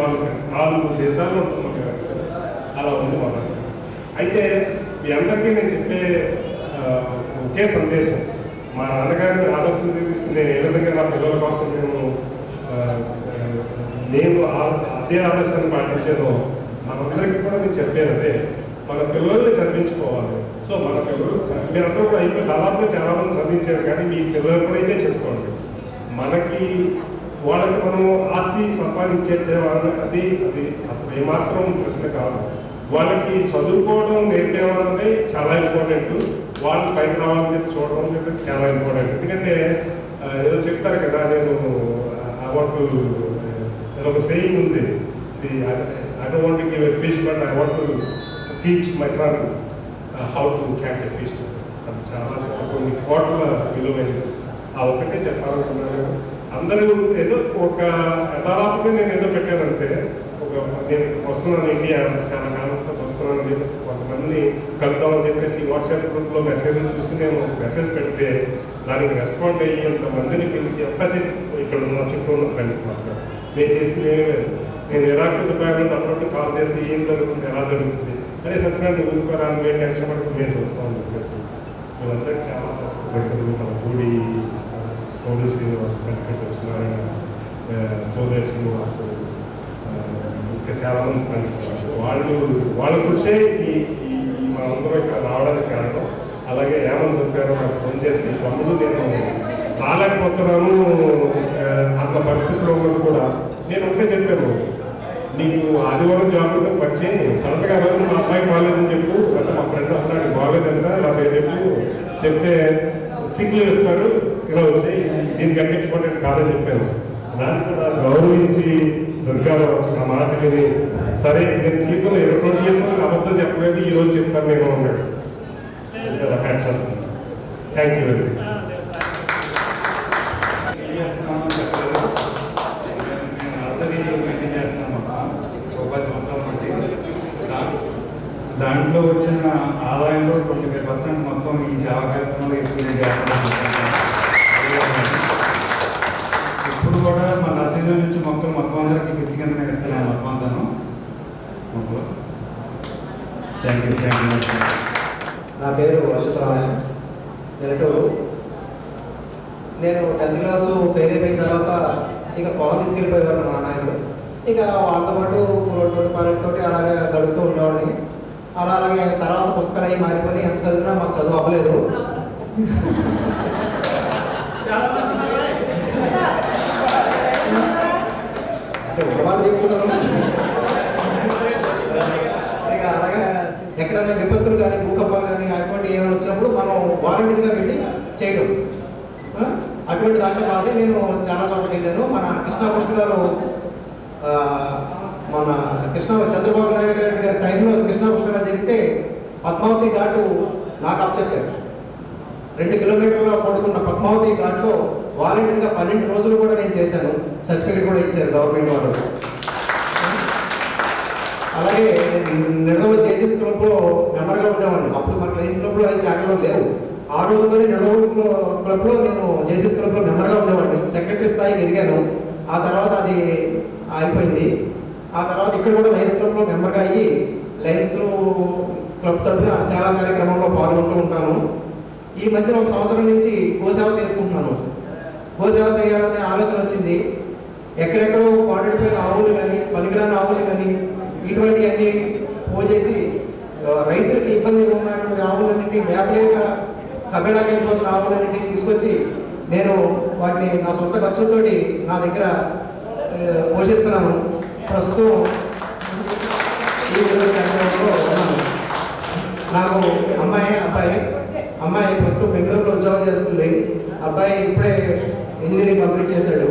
4 దేశాల్లో ఉంటున్నాం. అలా ఉంది మా పరిస్థితి. అయితే మీ అందరికీ నేను చెప్పే ఒకే సందేశం, మా నాన్నగారిని ఆదర్శం తీసుకుని నేను ఏ విధంగా నా పిల్లల కోసం నేను నేను అదే ఆలోచన పాటించాను. మనందరికీ కూడా నేను చెప్పాను అదే, మన పిల్లల్ని చదివించుకోవాలి. సో మన పిల్లలు మీరందరూ కూడా అయిపోయి దాదాపుగా చాలా మంది చదివించారు, కానీ మీ పిల్లలు కూడా అయితే చెప్పుకోండి. మనకి వాళ్ళకి మనం ఆస్తి సంపాదించేవాళ్ళని అది అసలు ఏమాత్రం ప్రశ్న కాదు. వాళ్ళకి చదువుకోవడం నేర్పేవాళ్ళని చాలా ఇంపార్టెంట్. వాళ్ళు పైకి రావాలని చెప్పి చూడడం చెప్పేసి చాలా ఇంపార్టెంట్. ఎందుకంటే ఏదో చెప్తారు కదా, నేను అవాంట్ ఏదో ఒక సేయింగ్ ఉంది, I don't want to give a fish but I want to teach my son how to catch a fish. అది చాలా కొన్ని కోట్ల విలువైంది. ఆ ఒకటే చెప్పాలనుకున్నాను. అందరూ ఏదో ఒక యథాలాపుగా నేను ఏదో పెట్టానంటే, నేను వస్తున్నాను ఇండియా, చాలా కాలంతో వస్తున్నాను అని చెప్పేసి కొంతమందిని కలుద్దామని చెప్పేసి వాట్సాప్ గ్రూప్లో మెసేజ్ చూసి నేను మెసేజ్ పెడితే దానికి రెస్పాండ్ అయ్యి అంతమందిని పిలిచి అంతా చేసి ఇక్కడ ఉన్న చుట్టూ ఉన్న ఫ్రెండ్స్ మాత్రం నేను చేసింది ఏమీ లేదు. నేను ఇరాక్ దుబాయ్ నుండి అప్పటికి కాల్ చేసి ఏం జరుగుతుంది, ఎలా జరుగుతుంది అదే సత్యనారాయణ ఊరుకోరాని మేము టెన్షన్ పడుతూ మేము చూస్తామని చెప్పేసి వీళ్ళందరికీ చాలా పెడుతుంది. మన పూడి కోడి శ్రీనివాస్, వెంకట సత్యనారాయణ, కోదే శ్రీనివాసు, ఇంకా చాలామంది ఫ్రెండ్స్ వాళ్ళ కృషే ఈ మనందరం ఇక్కడ రావడానికి కారణం. అలాగే ఏమని చెప్పారో నాకు ఫోన్ చేసి, తమ్ముడు నేను రాలేకపోతున్నాను అంత పరిస్థితిలో ఉన్నది కూడా నేను ఒకటే చెప్పాను, నీకు ఆదివారం జాబ్ వచ్చి సడన్గా రోజు మా అమ్మాయి బాగాలేదని చెప్పు, అంటే మా ఫ్రెండ్ అసలు బాగాలేదంట నాకు చెప్పు, చెప్తే సిగ్లు ఇస్తారు, ఇలా వచ్చి దీనికంటే ఇంపార్టెంట్ కాదని చెప్పాను. దాన్ని కూడా గౌరవించి దుర్గారావు నా మాట విని, సరే నేను జీవితంలో 22 years అబద్ధం చెప్పలేదు, ఈరోజు చెప్తాను నేను అన్నాడు. Thank you very much. దాంట్లో వచ్చిన ఆదాయంలో 25% మొత్తం ఈ సేవా కార్యక్రమంలో ఎక్కువ చేస్తున్నాను. ఇప్పుడు కూడా మా నర్సరీ నుంచి మొక్కలు మొత్తం అందరికీ గుర్తు కిందనే ఇస్తున్నాను మొత్తం అంతాను మొక్కలు. Thank you. నా పేరు అచ్యుతరామయ్య, నెలటూరు. నేను 10th క్లాసు ఫెయిల్ అయిపోయిన తర్వాత ఇక పొలం తీసుకెళ్ళిపోయేవారు మా నాయనలు. ఇక వాళ్ళతో పాటు పనులతోటి అలాగే గడుపుతూ ఉండేవాడిని. అలాగే తర్వాత పుస్తకాలు అవి మారిపోయి ఎంత చదివినా మాకు చదువు అవ్వలేదు. వాళ్ళు చెప్తున్నాను. ఇక అలాగే ఎక్కడైనా విపత్తులు కానీ భూకంపాలు కానీ అటువంటి ఏమైనా వచ్చినప్పుడు మనం వాలంటీర్గా వెళ్ళి చేయడం, అటువంటి దాంట్లో కాదు. నేను చాలా చోట్లకి వెళ్ళాను. మన కృష్ణా పుష్కరాలు మన చంద్రబాబు నాయుడు గారి టైంలో కృష్ణా పుష్కరాలు జరిగితే పద్మావతి ఘాటు నాకు అప్పచెప్పారు. 2 కిలోమీటర్ల పడుకున్న పద్మావతి ఘాట్లో వాలంటీర్గా 12 రోజులు కూడా నేను చేశాను. సర్టిఫికేట్ కూడా ఇచ్చారు గవర్నమెంట్ వాళ్ళు. అలాగే నిడదవోలు జేసీఎస్ క్లబ్లో మెంబర్గా ఉండేవాడిని. అప్పుడు మన లైన్స్ క్లబ్లో అయితే జాగ్రత్తలో లేవు. ఆ రోజుల్లోనే నిడదవోలు క్లబ్లో నేను జేసీఎస్ క్లబ్లో మెంబర్గా ఉండేవాడిని. సెక్రటరీ స్థాయికి ఎదిగాను. ఆ తర్వాత అది అయిపోయింది. ఆ తర్వాత ఇక్కడ కూడా లైన్స్ క్లబ్లో మెంబర్గా అయ్యి లైన్స్ క్లబ్ తరఫున సేవా కార్యక్రమంలో పాల్గొంటూ ఉంటాను. ఈ మధ్యన 1 సంవత్సరం నుంచి గోసేవ చేసుకుంటున్నాను. గోసేవ చేయాలనే ఆలోచన వచ్చింది. ఎక్కడెక్కడో పాడైపోయిన ఆవులు కానీ పనికిరాని ఆవులు కానీ ఇటువంటివన్నీ పోజేసి రైతులకి ఇబ్బందిగా ఉన్నటువంటి ఆవులన్నింటి మేపలేక కగ్గడానికి వెళ్ళిపోతున్న ఆవులన్నింటినీ తీసుకొచ్చి నేను వాటిని నా సొంత ఖర్చులతోటి నా దగ్గర పోషిస్తున్నాను. ప్రస్తుతం ఈ కార్యక్రమంలో ఉన్నాను. నాకు అమ్మాయి ప్రస్తుతం బెంగళూరులో ఉద్యోగం చేస్తుంది. అబ్బాయి ఇప్పుడే ఇంజనీరింగ్ కంప్లీట్ చేశాడు.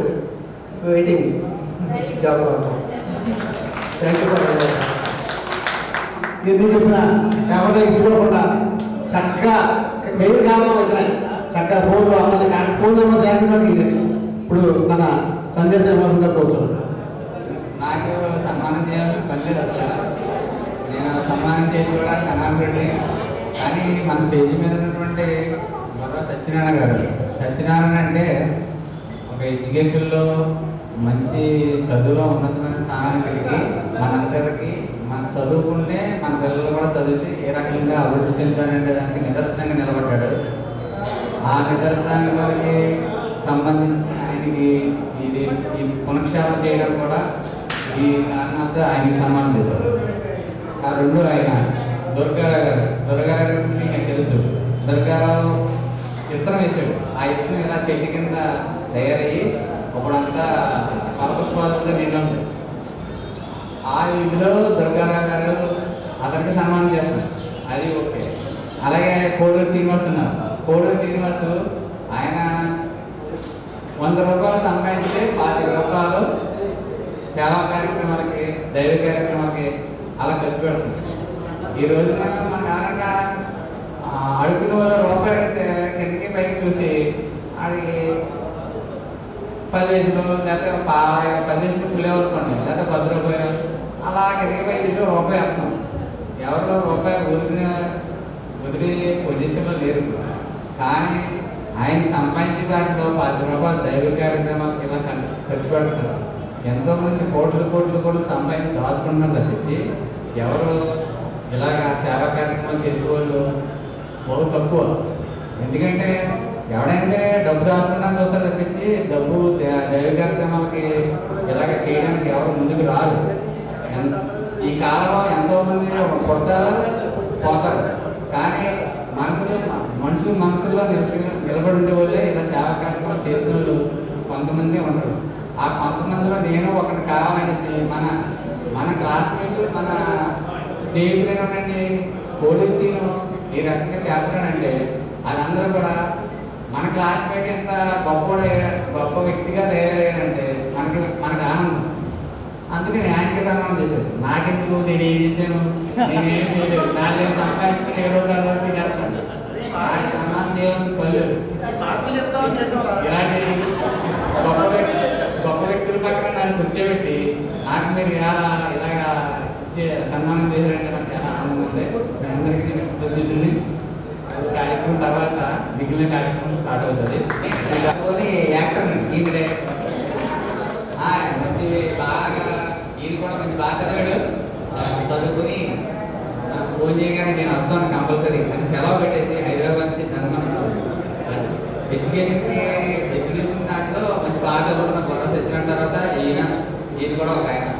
వెయిటింగ్ జాబ్ కోసం. థ్యాంక్ యూ ఫర్ ఎందుకు చెప్పిన ఎవరైనా ఇసుకోకుండా చక్కగా మెయిన్ కారణం అవుతున్నాయి. చక్కగా ఫోన్లో ఫోన్ నెంబర్ జాగ్రత్తగా ఇది ఇప్పుడు తన సందేశం ఇవ్వాలని కోరుతున్నాను. నాకు సన్మానం చేయాల్సిన పని అసలు నేను సన్మానం చేసుకోవడానికి అనామరెడ్డి. కానీ మన స్టేజ్ మీద ఉన్నటువంటి సత్యనారాయణ గారు, సత్యనారాయణ అంటే ఒక ఎడ్యుకేషన్లో మంచి చదువులో ఉన్నతమైన స్థానాన్ని కలిగి మనందరికీ మనం చదువుకుంటే మన పిల్లలు కూడా చదివితే ఏ రకంగా అభివృద్ధి చెందుతారంటే దానికి నిదర్శనంగా నిలబడ్డాడు. ఆ నిదర్శనానికి సంబంధించి ఆయన ఆయనకి ఈ పునక్షేమం చేయడం కూడా ఈ కారణంతో ఆయనకి సన్మానం చేశారు. ఆ రెండు ఆయన దుర్గారావు గారు మీకు తెలుసు. దుర్గారావు ఇత్తనం వేసాడు. ఆ ఇత్తనం ఇలా చెట్టు కింద తయారయ్యి ఒకడంతా ఫలపుష్పాలతో నిండి ఉంది. ఆ ఇందులో దుర్గారావు గారు అతనికి సన్మానం చేస్తున్నారు. అది ఓకే. అలాగే కోడూరు శ్రీనివాస్ ఉన్నారు. కోడూరు శ్రీనివాస్ ఆయన 100 రూపాయలు సంపాదించి 25 రూపాయలు సేవా కార్యక్రమాలకి, దైవ కార్యక్రమాలకి అలా ఖర్చు పెడుతుంది. ఈ రోజున మన కారణంగా అడుగుతున్న వాళ్ళు రూపాయలు కిందకి పైకి చూసి ఆడికి 10 పైసలు లేకపోతే 10 పైసలు పులేవనుకోండి, లేకపోతే 10 రూపాయలు అలా కిందకి పైకి చూసి రూపాయి వేస్తున్నాం. ఎవరో రూపాయి వదిలే పొజిషన్లో లేరు. కానీ ఆయన సంపాదించే దాంట్లో 10 రూపాయలు దైవ కార్యక్రమాలకి ఇలా ఖర్చు పెడుతున్నారు. ఎంతోమంది కోట్లు సంపాదించి దాచుకుంటున్నారు తప్పించి ఎవరు ఇలాగ సేవా కార్యక్రమాలు చేసేవాళ్ళు బహు తక్కువ. ఎందుకంటే ఎవడైనా సరే డబ్బు దాచుకుంటాను చూస్తారు తప్పించి డబ్బు దైవ కార్యక్రమాలకి ఇలాగ చేయడానికి ఎవరు ముందుకు రారు. ఈ కాలంలో ఎంతోమంది పుడతారు, పోతారు. కానీ మనుషులు మనసుల్లో నిలబడి ఉండే వాళ్ళే ఇలా సేవా కార్యక్రమాలు చేసిన వాళ్ళు కొంతమంది ఉంటారు. ఆ కొంతమందిలో నేను ఒకటి కావాలనేసి మన క్లాస్మేట్, మన స్నేహితులేనండి కోడూరు సీను ఈ రకంగా చేస్తున్నాడంటే వాళ్ళందరూ కూడా మన క్లాస్మేట్ ఎంత గొప్ప వ్యక్తిగా తయారయ్యాడంటే మనకు ఆనందం. అందుకని ఆయనకి సన్మానం చేశారు. నాకెందుకు, నేను ఏం చేశాను, నేనేం చేయలేదు, నాలుగు సంపాదించుకుని 20 రోజులు చేస్తాను. ఆయన సన్మానం చేయాల్సిన పనులు ఇలాంటి గొప్ప వ్యక్తుల పక్కన నన్ను కూర్చోబెట్టి నాకు మీరు ఇలాగా సన్మానం చేశారంటే నాకు చాలా ఆనందం ఉంది. మీ అందరికీ నేను కృతజ్ఞతని. కార్యక్రమం తర్వాత మిగిలిన కార్యక్రమం స్టార్ట్ అవుతుంది. యాక్టర్ ఈయన మంచి బాగా ఈయన కూడా మంచి బాగా చదివాడు. చదువుకుని ఫోన్ చేయగానే నేను వస్తాను కంపల్సరీ అని సెలవు పెట్టేసి హైదరాబాద్ నుంచి సన్మానించాను. ఎడ్యుకేషన్ దాంట్లో మంచి బాగా చదువుకున్న భరోసా ఇచ్చిన తర్వాత ఈయన కూడా ఒక ఆయన.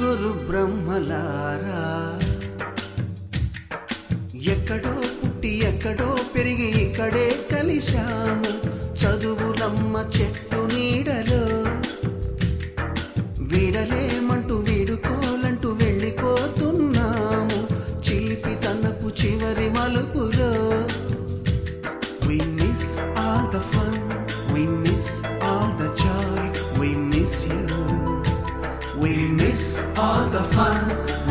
గురు బ్రహ్మలారా, ఎక్కడో పుట్టి ఎక్కడో పెరిగి ఇక్కడే కలిశాము. చదువులమ్మ చెట్టు నీడలో వీడలేమంటూ వీడుకోలంటూ వెళ్ళిపోతున్నాము. చిలిపి తనపు చివరి మలుపులో we miss all the fun, we miss all the joy, we miss you. We miss all the fun,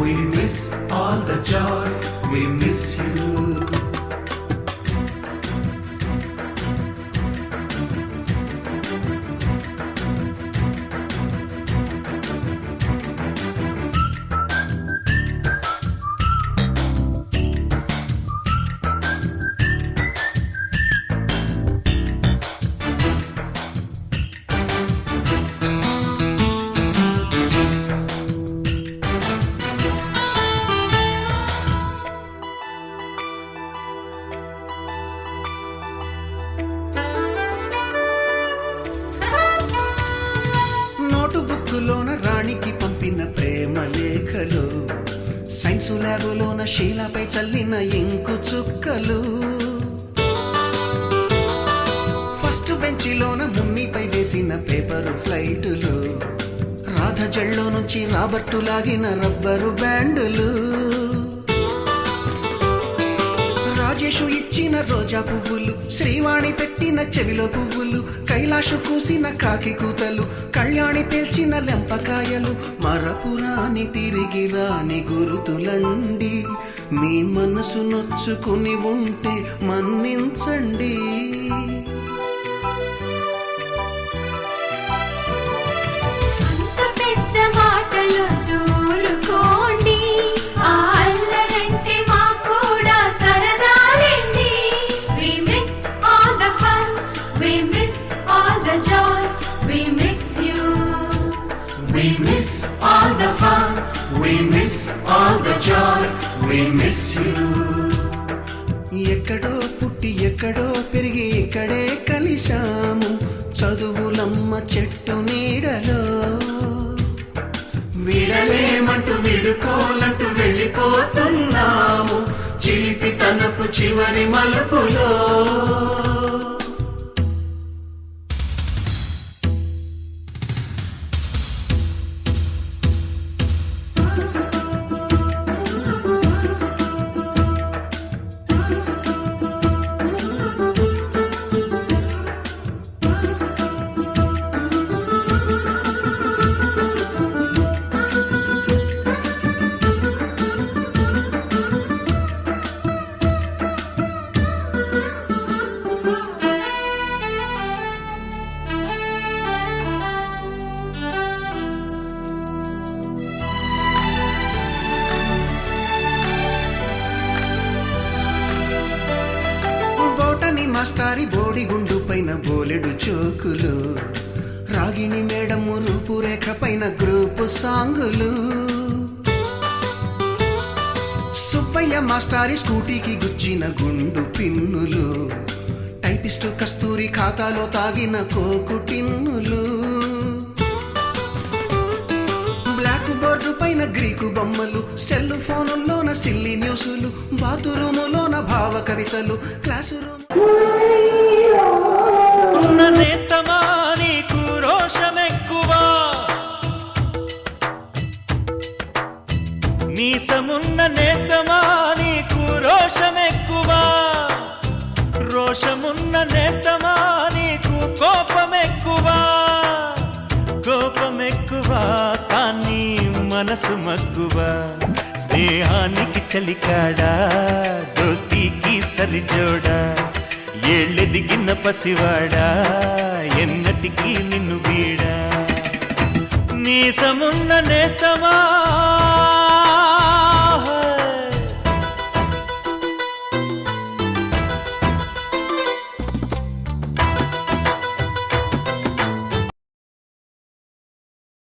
we miss all the joy, we miss you. Science ల్యాబులోన శీలపై చల్లిన ఇంకు చుక్కలు, ఫస్ట్ బెంచిలోన మున్నిపై వేసిన పేపరు ఫ్లైటులు, రాధ జల్లో నుంచి రాబర్టు లాగిన rubber బ్యాండులు, Rajesh ఇచ్చిన రోజా పువ్వులు, శ్రీవాణి పెట్టిన చెవిలో పువ్వులు, కైలాషు కూసిన కాకి కూతలు, కళ్యాణి పేల్చిన లెంపకాయలు, మరపురాని తిరిగి రాని గురుతులండి. మీ మనసు నొచ్చుకుని ఉంటే మన్నించండి. We miss all the fun, we miss all the joy, we miss you. ఎక్కడో పుట్టి ఎక్కడో పెరిగి ఇక్కడే కలిశాము, చదువులమ్మ చెట్టు నీడలో. విడలేమంటూ విడుకోలంటూ వెళ్ళిపోతున్నాము, చిలిపి తనపు చివరి మలుపులో. మాస్టారి బోడిగుండు పైన బోలెడు చోకులు, రాగిణి మేడము రూపురేఖ పైన గ్రూపు సాంగులు, సుబ్బయ్య మాస్టారి స్కూటీకి గుచ్చిన గుండు పిన్నులు, టైపిస్టు కస్తూరి ఖాతాలో తాగిన కోకు టిన్నులు, బ్లాక్ బోర్డు పైన గ్రీకు బొమ్మలు, సెల్ ఫోనుల్లోన సిల్లి న్యూసులు, బాతురూములోన భావ కవితలు, క్లాసు రూమ్. నేస్తమా నీకు రోషమెక్కువా, మీసమున్న నేస్తమా నీకు రోషమెక్కువా, రోషమున్న నేస్తమా నీకు కోపమెక్కువా, కోపమెక్కువా కానీ మనసు మక్కువా, స్నేహానికి చలికాడా దోస్తీకి సరిజోడా, ఏళ్ళెదిగిన పసివాడా ఎన్నటికీ నిన్ను వీడా, మీసమున్న నేస్తమా